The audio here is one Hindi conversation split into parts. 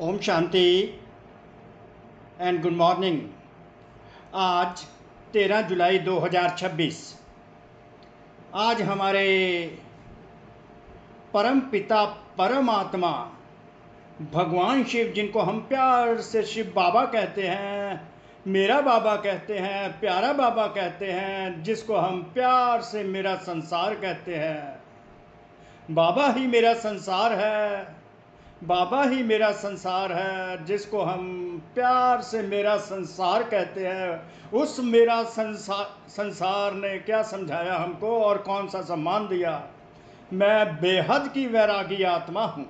Om Shanti and good morning. आज 13 जुलाई 2026। आज हमारे परम पिता परमात्मा भगवान शिव, जिनको हम प्यार से शिव बाबा कहते हैं, मेरा बाबा कहते हैं, प्यारा बाबा कहते हैं, जिसको हम प्यार से मेरा संसार कहते हैं। बाबा ही मेरा संसार है, बाबा ही मेरा संसार है, जिसको हम प्यार से मेरा संसार कहते हैं। उस मेरा संसार ने क्या समझाया हमको और कौन सा सम्मान दिया। मैं बेहद की वैरागी आत्मा हूँ,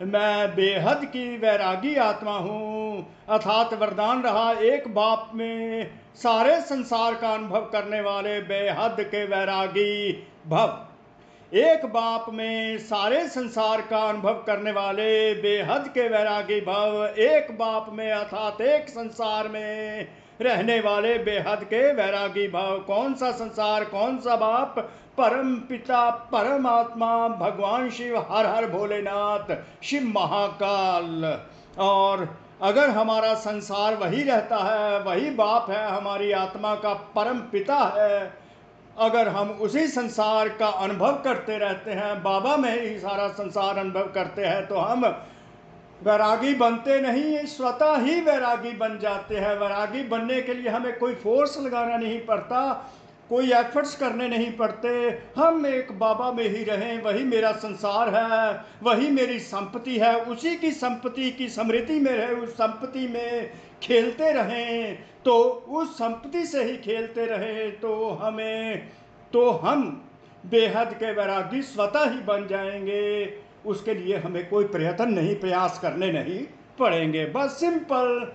मैं बेहद की वैरागी आत्मा हूँ। अर्थात वरदान रहा एक बाप में सारे संसार का अनुभव करने वाले बेहद के वैरागी भव। एक बाप में सारे संसार का अनुभव करने वाले बेहद के वैरागी भव। एक बाप में अर्थात एक संसार में रहने वाले बेहद के वैरागी भव। कौन सा संसार, कौन सा बाप? परम पिता परमात्मा भगवान शिव, हर हर भोलेनाथ, शिव महाकाल। और अगर हमारा संसार वही रहता है, वही बाप है, हमारी आत्मा का परम पिता है, अगर हम उसी संसार का अनुभव करते रहते हैं, बाबा में ही सारा संसार अनुभव करते हैं, तो हम वैरागी बनते नहीं, स्वतः ही वैरागी बन जाते हैं। वैरागी बनने के लिए हमें कोई फोर्स लगाना नहीं पड़ता, कोई एफर्ट्स करने नहीं पड़ते। हम एक बाबा में ही रहें, वही मेरा संसार है, वही मेरी संपत्ति है, उसी की संपत्ति की स्मृति में रहे, उस संपत्ति में खेलते रहें, तो उस संपत्ति से ही खेलते रहें, तो हम बेहद के वैरागी स्वतः ही बन जाएंगे। उसके लिए हमें कोई प्रयास करने नहीं पड़ेंगे। बस सिंपल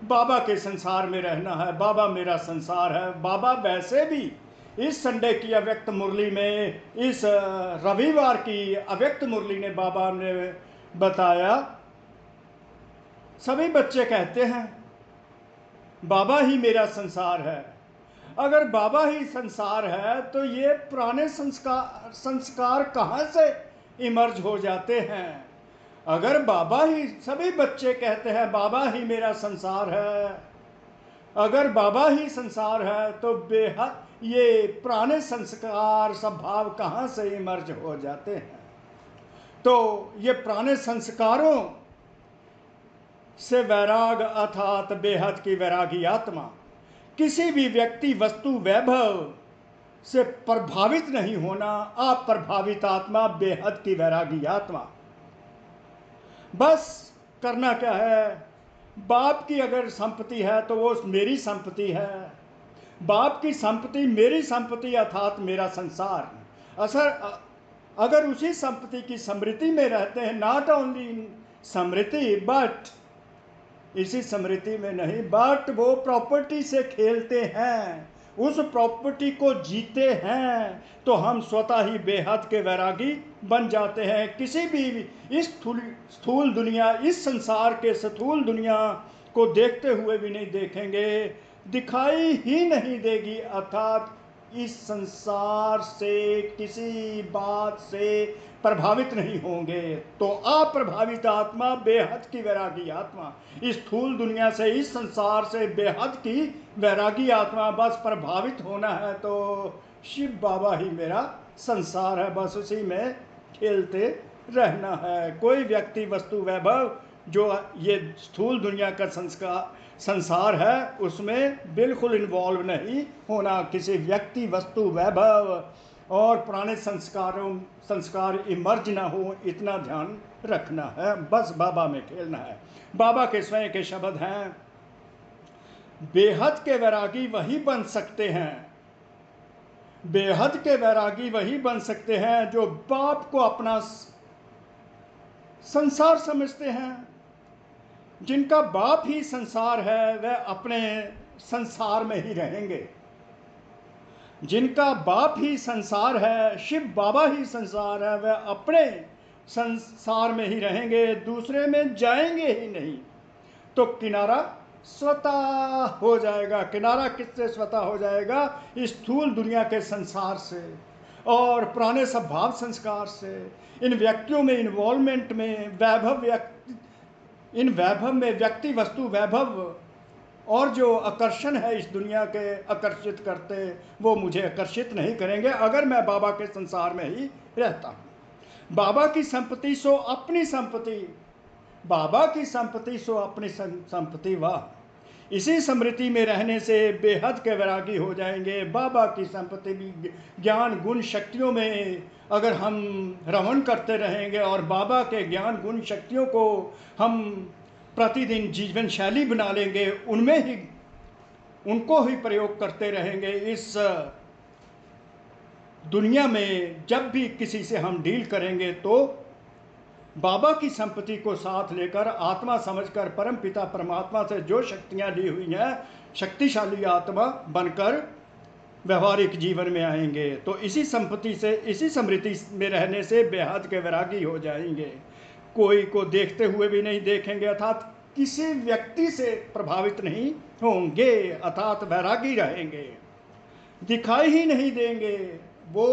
बाबा के संसार में रहना है। बाबा मेरा संसार है। बाबा वैसे भी इस संडे की अव्यक्त मुरली में, इस रविवार की अव्यक्त मुरली ने बाबा ने बताया, सभी बच्चे कहते हैं बाबा ही मेरा संसार है। अगर बाबा ही संसार है तो ये पुराने संस्कार कहाँ से इमर्ज हो जाते हैं? अगर बाबा ही, सभी बच्चे कहते हैं बाबा ही मेरा संसार है, अगर बाबा ही संसार है तो बेहद ये पुराने संस्कार स्वभाव कहाँ से इमर्ज हो जाते हैं? तो ये पुराने संस्कारों से वैराग अर्थात बेहद की वैरागी आत्मा किसी भी व्यक्ति, वस्तु, वैभव से प्रभावित नहीं होना। अप्रभावित आत्मा बेहद की वैरागी आत्मा। बस करना क्या है? बाप की अगर संपत्ति है तो वो मेरी संपत्ति है। बाप की संपत्ति मेरी संपत्ति अर्थात मेरा संसार। अगर उसी संपत्ति की स्मृति में रहते हैं, not only in Smriti but, इसी स्मृति में नहीं, बट वो प्रॉपर्टी से खेलते हैं, उस प्रॉपर्टी को जीते हैं, तो हम स्वतः ही बेहद के वैरागी बन जाते हैं। किसी भी इस स्थूल दुनिया, इस संसार के स्थूल दुनिया को देखते हुए भी नहीं देखेंगे, दिखाई ही नहीं देगी। अर्थात इस संसार से किसी बात से प्रभावित नहीं होंगे। तो अप्रभावित आत्मा बेहद की वैरागी आत्मा, इस स्थूल दुनिया से, इस संसार से बेहद की वैरागी आत्मा। बस प्रभावित होना है तो शिव बाबा ही मेरा संसार है, बस उसी में खेलते रहना है। कोई व्यक्ति, वस्तु, वैभव जो ये स्थूल दुनिया का संसार है, उसमें बिल्कुल इन्वॉल्व नहीं होना। किसी व्यक्ति, वस्तु, वैभव और पुराने संस्कार इमर्ज ना हो, इतना ध्यान रखना है। बस बाबा में खेलना है। बाबा के स्वयं के शब्द हैं, बेहद के वैरागी वही बन सकते हैं, बेहद के वैरागी वही बन सकते हैं जो बाप को अपना संसार समझते हैं। जिनका बाप ही संसार है वह अपने संसार में ही रहेंगे। जिनका बाप ही संसार है, शिव बाबा ही संसार है, वह अपने संसार में ही रहेंगे, दूसरे में जाएंगे ही नहीं। तो किनारा स्वतः हो जाएगा। किनारा किससे स्वतः हो जाएगा? इस स्थूल दुनिया के संसार से और पुराने स्वभाव संस्कार से। इन व्यक्तियों में, इन्वॉल्वमेंट में, वैभव इन वैभव में व्यक्ति वस्तु वैभव और जो आकर्षण है इस दुनिया के आकर्षित करते, वो मुझे आकर्षित नहीं करेंगे अगर मैं बाबा के संसार में ही रहता हूँ। बाबा की संपत्ति सो अपनी संपत्ति, बाबा की संपत्ति सो अपनी संपत्ति। वाह! इसी स्मृति में रहने से बेहद के वैरागी हो जाएंगे। बाबा की संपत्ति भी ज्ञान गुण शक्तियों में अगर हम रमण करते रहेंगे और बाबा के ज्ञान गुण शक्तियों को हम प्रतिदिन जीवन शैली बना लेंगे, उनमें ही उनको ही प्रयोग करते रहेंगे, इस दुनिया में जब भी किसी से हम डील करेंगे तो बाबा की संपत्ति को साथ लेकर आत्मा समझकर परम पिता परमात्मा से जो शक्तियां ली हुई हैं, शक्तिशाली आत्मा बनकर व्यवहारिक जीवन में आएंगे। तो इसी संपत्ति से, इसी स्मृति में रहने से बेहद के वैरागी हो जाएंगे। कोई को देखते हुए भी नहीं देखेंगे, अर्थात किसी व्यक्ति से प्रभावित नहीं होंगे, अर्थात वैरागी रहेंगे। दिखाई ही नहीं देंगे, वो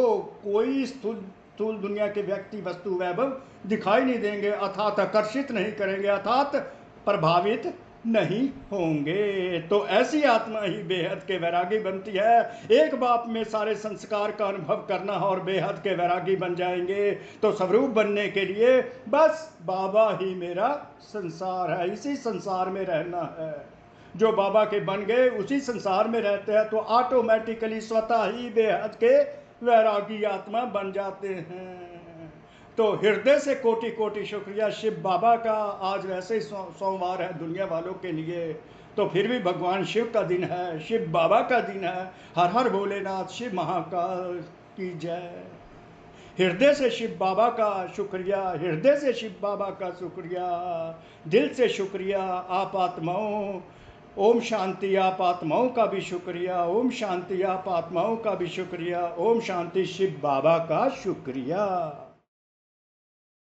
कोई स्थूल दुनिया के व्यक्ति वस्तु वैभव दिखाई नहीं देंगे, अर्थात आकर्षित नहीं करेंगे, अर्थात प्रभावित नहीं होंगे। तो ऐसी आत्मा ही बेहद के वैरागी बनती है। एक बाप में सारे संस्कार का अनुभव करना और बेहद के वैरागी बन जाएंगे। तो स्वरूप बनने के लिए बस बाबा ही मेरा संसार है, इसी संसार में रहना है। जो बाबा के बन गए उसी संसार में रहते हैं, तो ऑटोमेटिकली स्वतः ही बेहद के वैरागी आत्मा बन जाते हैं। तो हृदय से कोटि कोटि शुक्रिया शिव बाबा का। आज वैसे ही सोमवार है दुनिया वालों के लिए, तो फिर भी भगवान शिव का दिन है, शिव बाबा का दिन है। हर हर भोलेनाथ, शिव महाकाल की जय। हृदय से शिव बाबा का शुक्रिया, हृदय से शिव बाबा का शुक्रिया, दिल से शुक्रिया आप आत्माओं। ओम शांति। आप आत्माओं का भी शुक्रिया। ओम शांति। आप आत्माओं का भी शुक्रिया। ओम शांति। शिव बाबा का शुक्रिया।